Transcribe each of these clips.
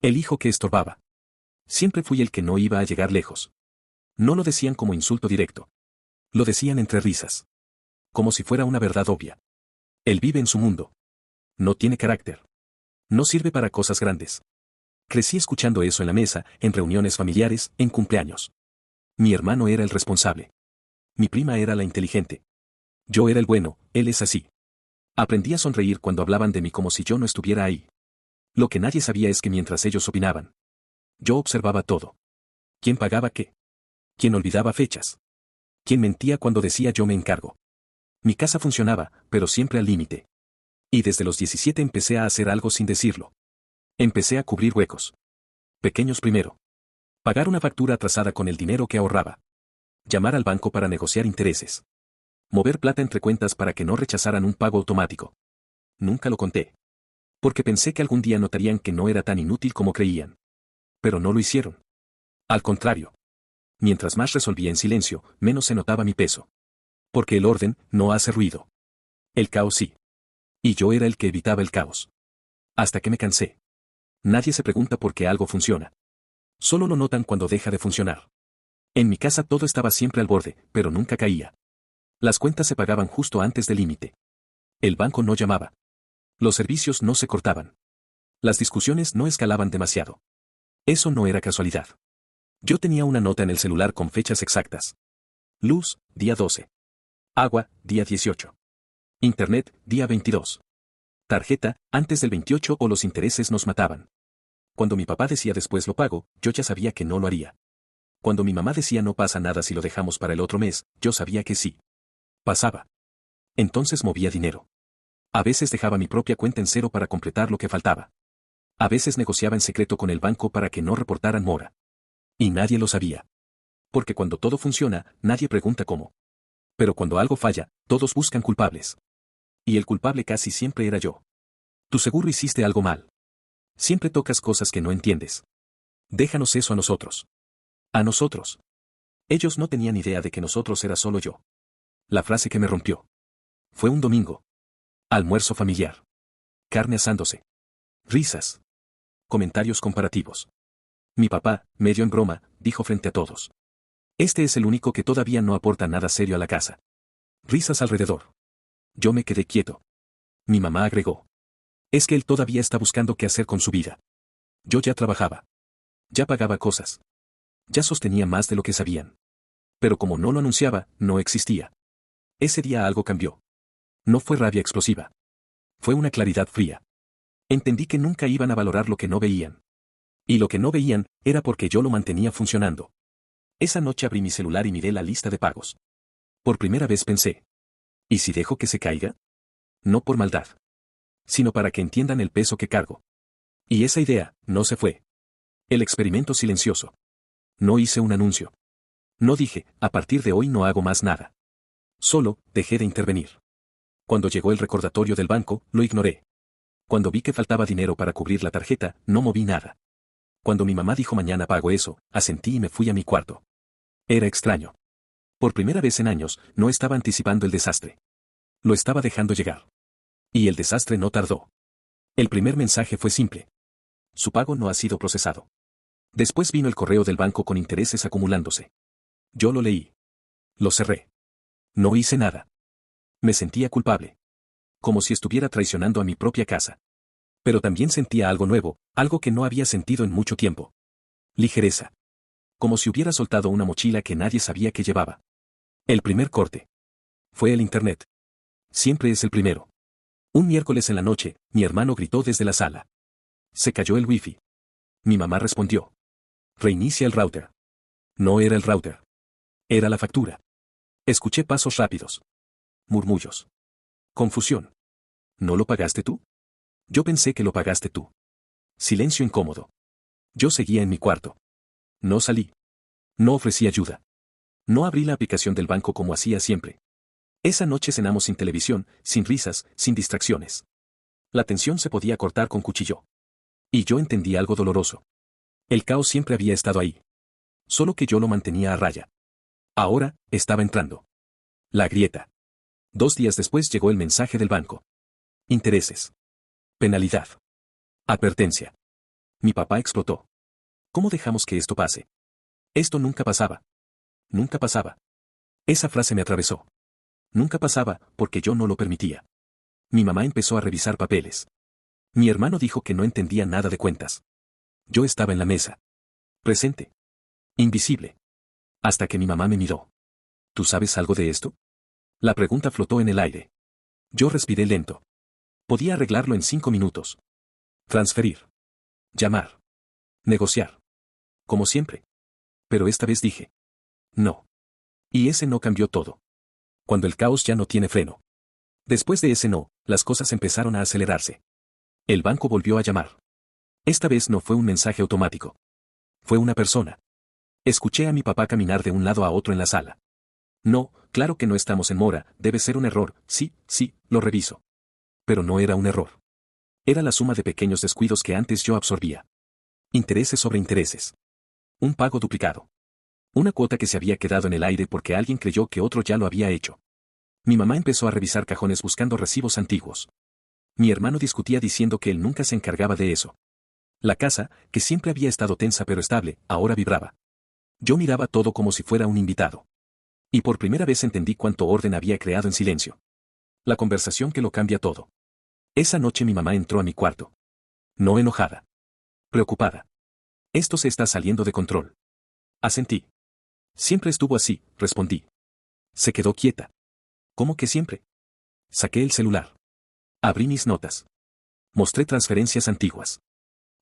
El hijo que estorbaba. Siempre fui el que no iba a llegar lejos. No lo decían como insulto directo. Lo decían entre risas. Como si fuera una verdad obvia. Él vive en su mundo. No tiene carácter. No sirve para cosas grandes. Crecí escuchando eso en la mesa, en reuniones familiares, en cumpleaños. Mi hermano era el responsable. Mi prima era la inteligente. Yo era el bueno, él es así. Aprendí a sonreír cuando hablaban de mí como si yo no estuviera ahí. Lo que nadie sabía es que mientras ellos opinaban, yo observaba todo. ¿Quién pagaba qué? ¿Quién olvidaba fechas? ¿Quién mentía cuando decía yo me encargo? Mi casa funcionaba, pero siempre al límite. Y desde los 17 empecé a hacer algo sin decirlo. Empecé a cubrir huecos. Pequeños primero. Pagar una factura atrasada con el dinero que ahorraba. Llamar al banco para negociar intereses. Mover plata entre cuentas para que no rechazaran un pago automático. Nunca lo conté. Porque pensé que algún día notarían que no era tan inútil como creían. Pero no lo hicieron. Al contrario. Mientras más resolvía en silencio, menos se notaba mi peso. Porque el orden no hace ruido. El caos sí. Y yo era el que evitaba el caos. Hasta que me cansé. Nadie se pregunta por qué algo funciona. Solo lo notan cuando deja de funcionar. En mi casa todo estaba siempre al borde, pero nunca caía. Las cuentas se pagaban justo antes del límite. El banco no llamaba. Los servicios no se cortaban. Las discusiones no escalaban demasiado. Eso no era casualidad. Yo tenía una nota en el celular con fechas exactas. Luz, día 12. Agua, día 18. Internet, día 22. Tarjeta, antes del 28 o los intereses nos mataban. Cuando mi papá decía después lo pago, yo ya sabía que no lo haría. Cuando mi mamá decía no pasa nada si lo dejamos para el otro mes, yo sabía que sí. Pasaba. Entonces movía dinero. A veces dejaba mi propia cuenta en cero para completar lo que faltaba. A veces negociaba en secreto con el banco para que no reportaran mora. Y nadie lo sabía. Porque cuando todo funciona, nadie pregunta cómo. Pero cuando algo falla, todos buscan culpables. Y el culpable casi siempre era yo. Tú seguro hiciste algo mal. Siempre tocas cosas que no entiendes. Déjanos eso a nosotros. A nosotros. Ellos no tenían idea de que nosotros era solo yo. La frase que me rompió. Fue un domingo. Almuerzo familiar. Carne asándose. Risas. Comentarios comparativos. Mi papá, medio en broma, dijo frente a todos. Este es el único que todavía no aporta nada serio a la casa. Risas alrededor. Yo me quedé quieto. Mi mamá agregó. Es que él todavía está buscando qué hacer con su vida. Yo ya trabajaba. Ya pagaba cosas. Ya sostenía más de lo que sabían. Pero como no lo anunciaba, no existía. Ese día algo cambió. No fue rabia explosiva. Fue una claridad fría. Entendí que nunca iban a valorar lo que no veían. Y lo que no veían, era porque yo lo mantenía funcionando. Esa noche abrí mi celular y miré la lista de pagos. Por primera vez pensé. ¿Y si dejo que se caiga? No por maldad. Sino para que entiendan el peso que cargo. Y esa idea, no se fue. El experimento silencioso. No hice un anuncio. No dije, a partir de hoy no hago más nada. Solo, dejé de intervenir. Cuando llegó el recordatorio del banco, lo ignoré. Cuando vi que faltaba dinero para cubrir la tarjeta, no moví nada. Cuando mi mamá dijo mañana pago eso, asentí y me fui a mi cuarto. Era extraño. Por primera vez en años, no estaba anticipando el desastre. Lo estaba dejando llegar. Y el desastre no tardó. El primer mensaje fue simple. Su pago no ha sido procesado. Después vino el correo del banco con intereses acumulándose. Yo lo leí. Lo cerré. No hice nada. Me sentía culpable. Como si estuviera traicionando a mi propia casa. Pero también sentía algo nuevo, algo que no había sentido en mucho tiempo. Ligereza. Como si hubiera soltado una mochila que nadie sabía que llevaba. El primer corte. Fue el internet. Siempre es el primero. Un miércoles en la noche, mi hermano gritó desde la sala. Se cayó el wifi. Mi mamá respondió. Reinicia el router. No era el router. Era la factura. Escuché pasos rápidos. Murmullos. Confusión. ¿No lo pagaste tú? Yo pensé que lo pagaste tú. Silencio incómodo. Yo seguía en mi cuarto. No salí. No ofrecí ayuda. No abrí la aplicación del banco como hacía siempre. Esa noche cenamos sin televisión, sin risas, sin distracciones. La tensión se podía cortar con cuchillo. Y yo entendí algo doloroso. El caos siempre había estado ahí. Solo que yo lo mantenía a raya. Ahora, estaba entrando. La grieta. 2 días después llegó el mensaje del banco. Intereses. Penalidad. Advertencia. Mi papá explotó. ¿Cómo dejamos que esto pase? Esto nunca pasaba. Nunca pasaba. Esa frase me atravesó. Nunca pasaba, porque yo no lo permitía. Mi mamá empezó a revisar papeles. Mi hermano dijo que no entendía nada de cuentas. Yo estaba en la mesa. Presente. Invisible. Hasta que mi mamá me miró. ¿Tú sabes algo de esto? La pregunta flotó en el aire. Yo respiré lento. Podía arreglarlo en 5 minutos. Transferir. Llamar. Negociar. Como siempre. Pero esta vez dije. No. Y ese no cambió todo. Cuando el caos ya no tiene freno. Después de ese no, las cosas empezaron a acelerarse. El banco volvió a llamar. Esta vez no fue un mensaje automático. Fue una persona. Escuché a mi papá caminar de un lado a otro en la sala. No, claro que no estamos en mora, debe ser un error, sí, lo reviso. Pero no era un error. Era la suma de pequeños descuidos que antes yo absorbía. Intereses sobre intereses. Un pago duplicado. Una cuota que se había quedado en el aire porque alguien creyó que otro ya lo había hecho. Mi mamá empezó a revisar cajones buscando recibos antiguos. Mi hermano discutía diciendo que él nunca se encargaba de eso. La casa, que siempre había estado tensa pero estable, ahora vibraba. Yo miraba todo como si fuera un invitado. Y por primera vez entendí cuánto orden había creado en silencio. La conversación que lo cambia todo. Esa noche mi mamá entró a mi cuarto. No enojada. Preocupada. Esto se está saliendo de control. Asentí. Siempre estuvo así, respondí. Se quedó quieta. ¿Cómo que siempre? Saqué el celular. Abrí mis notas. Mostré transferencias antiguas.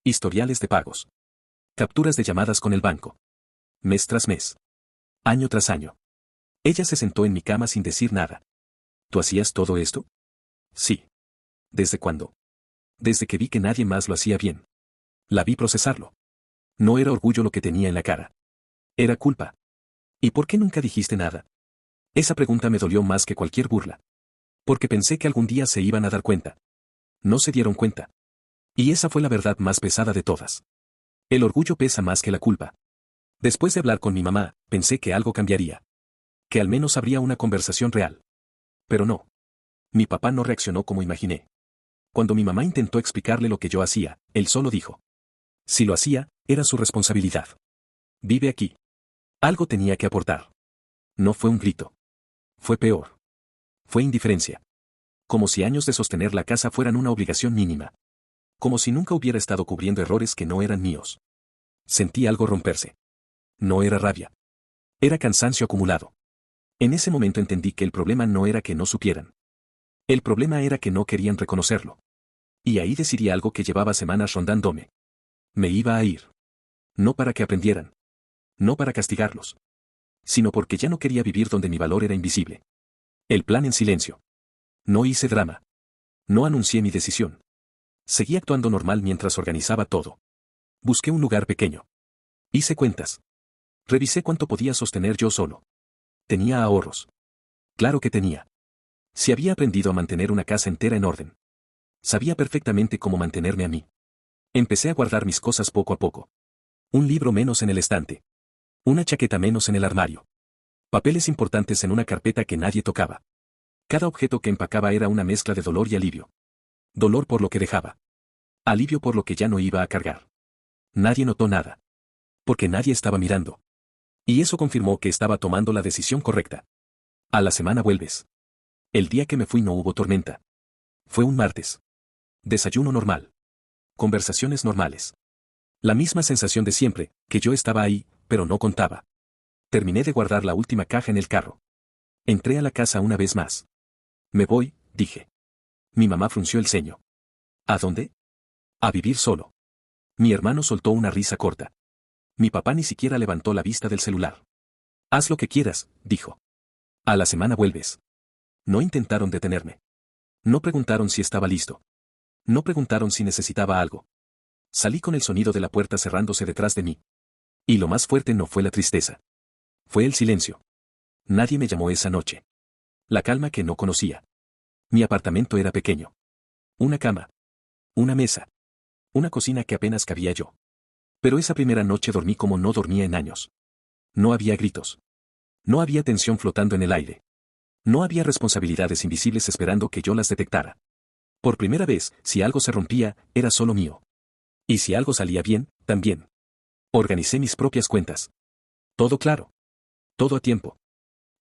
Historiales de pagos. Capturas de llamadas con el banco. Mes tras mes. Año tras año. Ella se sentó en mi cama sin decir nada. ¿Tú hacías todo esto? Sí. ¿Desde cuándo? Desde que vi que nadie más lo hacía bien. La vi procesarlo. No era orgullo lo que tenía en la cara. Era culpa. ¿Y por qué nunca dijiste nada? Esa pregunta me dolió más que cualquier burla. Porque pensé que algún día se iban a dar cuenta. No se dieron cuenta. Y esa fue la verdad más pesada de todas. El orgullo pesa más que la culpa. Después de hablar con mi mamá, pensé que algo cambiaría. Que al menos habría una conversación real. Pero no. Mi papá no reaccionó como imaginé. Cuando mi mamá intentó explicarle lo que yo hacía, él solo dijo. Si lo hacía, era su responsabilidad. Vive aquí. Algo tenía que aportar. No fue un grito. Fue peor. Fue indiferencia. Como si años de sostener la casa fueran una obligación mínima. Como si nunca hubiera estado cubriendo errores que no eran míos. Sentí algo romperse. No era rabia. Era cansancio acumulado. En ese momento entendí que el problema no era que no supieran. El problema era que no querían reconocerlo. Y ahí decidí algo que llevaba semanas rondándome. Me iba a ir. No para que aprendieran. No para castigarlos. Sino porque ya no quería vivir donde mi valor era invisible. El plan en silencio. No hice drama. No anuncié mi decisión. Seguí actuando normal mientras organizaba todo. Busqué un lugar pequeño. Hice cuentas. Revisé cuánto podía sostener yo solo. Tenía ahorros. Claro que tenía. Si había aprendido a mantener una casa entera en orden. Sabía perfectamente cómo mantenerme a mí. Empecé a guardar mis cosas poco a poco. Un libro menos en el estante. Una chaqueta menos en el armario. Papeles importantes en una carpeta que nadie tocaba. Cada objeto que empacaba era una mezcla de dolor y alivio. Dolor por lo que dejaba. Alivio por lo que ya no iba a cargar. Nadie notó nada. Porque nadie estaba mirando. Y eso confirmó que estaba tomando la decisión correcta. A la semana vuelves. El día que me fui no hubo tormenta. Fue un martes. Desayuno normal. Conversaciones normales. La misma sensación de siempre, que yo estaba ahí, pero no contaba. Terminé de guardar la última caja en el carro. Entré a la casa una vez más. Me voy, dije. Mi mamá frunció el ceño. ¿A dónde? A vivir solo. Mi hermano soltó una risa corta. Mi papá ni siquiera levantó la vista del celular. Haz lo que quieras, dijo. A la semana vuelves. No intentaron detenerme. No preguntaron si estaba listo. No preguntaron si necesitaba algo. Salí con el sonido de la puerta cerrándose detrás de mí. Y lo más fuerte no fue la tristeza. Fue el silencio. Nadie me llamó esa noche. La calma que no conocía. Mi apartamento era pequeño. Una cama. Una mesa. Una cocina que apenas cabía yo. Pero esa primera noche dormí como no dormía en años. No había gritos. No había tensión flotando en el aire. No había responsabilidades invisibles esperando que yo las detectara. Por primera vez, si algo se rompía, era solo mío. Y si algo salía bien, también. Organicé mis propias cuentas. Todo claro. Todo a tiempo.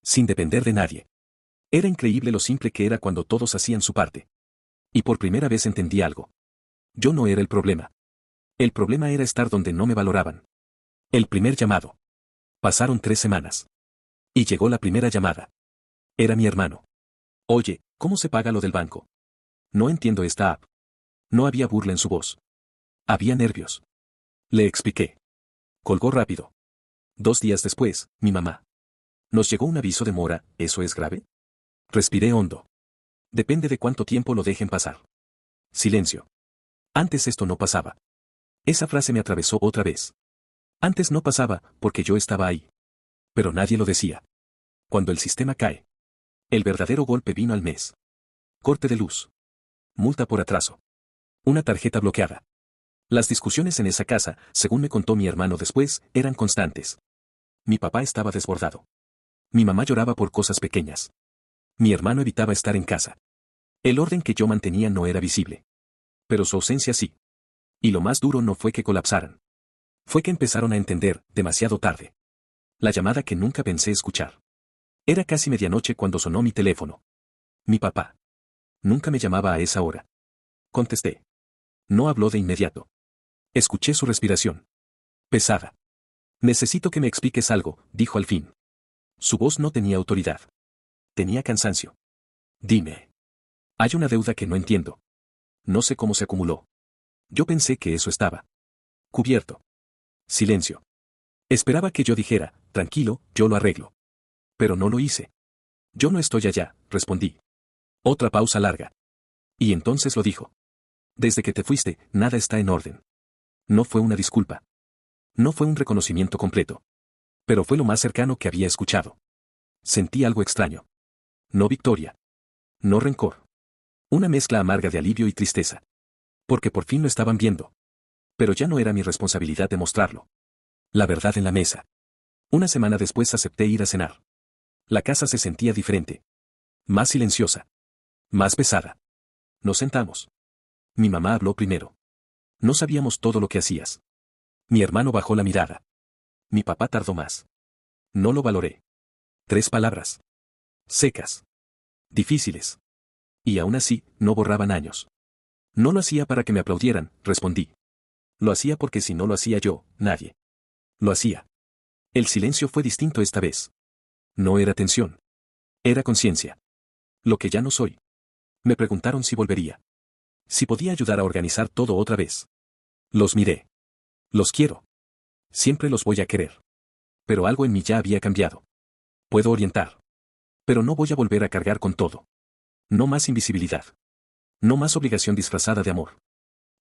Sin depender de nadie. Era increíble lo simple que era cuando todos hacían su parte. Y por primera vez entendí algo. Yo no era el problema. El problema era estar donde no me valoraban. El primer llamado. Pasaron 3 semanas. Y llegó la primera llamada. Era mi hermano. Oye, ¿cómo se paga lo del banco? No entiendo esta app. No había burla en su voz. Había nervios. Le expliqué. Colgó rápido. 2 días después, mi mamá. Nos llegó un aviso de mora, ¿eso es grave? Respiré hondo. Depende de cuánto tiempo lo dejen pasar. Silencio. Antes esto no pasaba. Esa frase me atravesó otra vez. Antes no pasaba, porque yo estaba ahí. Pero nadie lo decía. Cuando el sistema cae. El verdadero golpe vino al mes. Corte de luz. Multa por atraso. Una tarjeta bloqueada. Las discusiones en esa casa, según me contó mi hermano después, eran constantes. Mi papá estaba desbordado. Mi mamá lloraba por cosas pequeñas. Mi hermano evitaba estar en casa. El orden que yo mantenía no era visible. Pero su ausencia sí. Y lo más duro no fue que colapsaran. Fue que empezaron a entender, demasiado tarde. La llamada que nunca pensé escuchar. Era casi medianoche cuando sonó mi teléfono. Mi papá. Nunca me llamaba a esa hora. Contesté. No habló de inmediato. Escuché su respiración. Pesada. Necesito que me expliques algo, dijo al fin. Su voz no tenía autoridad. Tenía cansancio. Dime. Hay una deuda que no entiendo. No sé cómo se acumuló. Yo pensé que eso estaba cubierto. Silencio. Esperaba que yo dijera, tranquilo, yo lo arreglo. Pero no lo hice. Yo no estoy allá, respondí. Otra pausa larga. Y entonces lo dijo. Desde que te fuiste, nada está en orden. No fue una disculpa. No fue un reconocimiento completo. Pero fue lo más cercano que había escuchado. Sentí algo extraño. No victoria. No rencor. Una mezcla amarga de alivio y tristeza. Porque por fin lo estaban viendo. Pero ya no era mi responsabilidad demostrarlo. La verdad en la mesa. Una semana después acepté ir a cenar. La casa se sentía diferente. Más silenciosa. Más pesada. Nos sentamos. Mi mamá habló primero. No sabíamos todo lo que hacías. Mi hermano bajó la mirada. Mi papá tardó más. No lo valoré. 3 palabras. Secas. Difíciles. Y aún así, no borraban años. No lo hacía para que me aplaudieran, respondí. Lo hacía porque si no lo hacía yo, nadie. Lo hacía. El silencio fue distinto esta vez. No era tensión. Era conciencia. Lo que ya no soy. Me preguntaron si volvería. Si podía ayudar a organizar todo otra vez. Los miré. Los quiero. Siempre los voy a querer. Pero algo en mí ya había cambiado. Puedo orientar. Pero no voy a volver a cargar con todo. No más invisibilidad. No más obligación disfrazada de amor.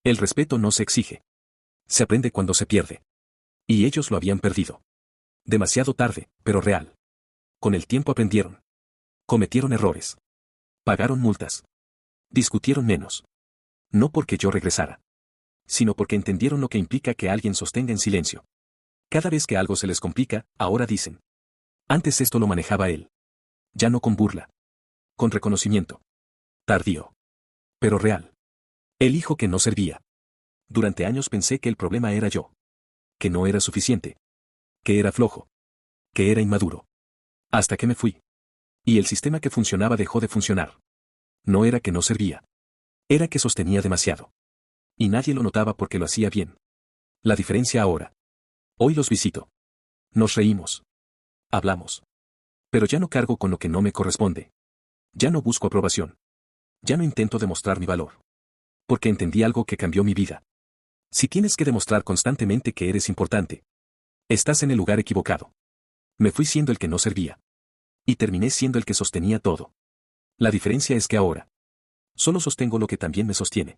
El respeto no se exige. Se aprende cuando se pierde. Y ellos lo habían perdido. Demasiado tarde, pero real. Con el tiempo aprendieron. Cometieron errores. Pagaron multas. Discutieron menos. No porque yo regresara. Sino porque entendieron lo que implica que alguien sostenga en silencio. Cada vez que algo se les complica, ahora dicen. Antes esto lo manejaba él. Ya no con burla. Con reconocimiento. Tardío. Pero real. El hijo que no servía. Durante años pensé que el problema era yo. Que no era suficiente. Que era flojo. Que era inmaduro. Hasta que me fui. Y el sistema que funcionaba dejó de funcionar. No era que no servía. Era que sostenía demasiado. Y nadie lo notaba porque lo hacía bien. La diferencia ahora. Hoy los visito. Nos reímos. Hablamos. Pero ya no cargo con lo que no me corresponde. Ya no busco aprobación. Ya no intento demostrar mi valor. Porque entendí algo que cambió mi vida. Si tienes que demostrar constantemente que eres importante, estás en el lugar equivocado. Me fui siendo el que no servía. Y terminé siendo el que sostenía todo. La diferencia es que ahora solo sostengo lo que también me sostiene.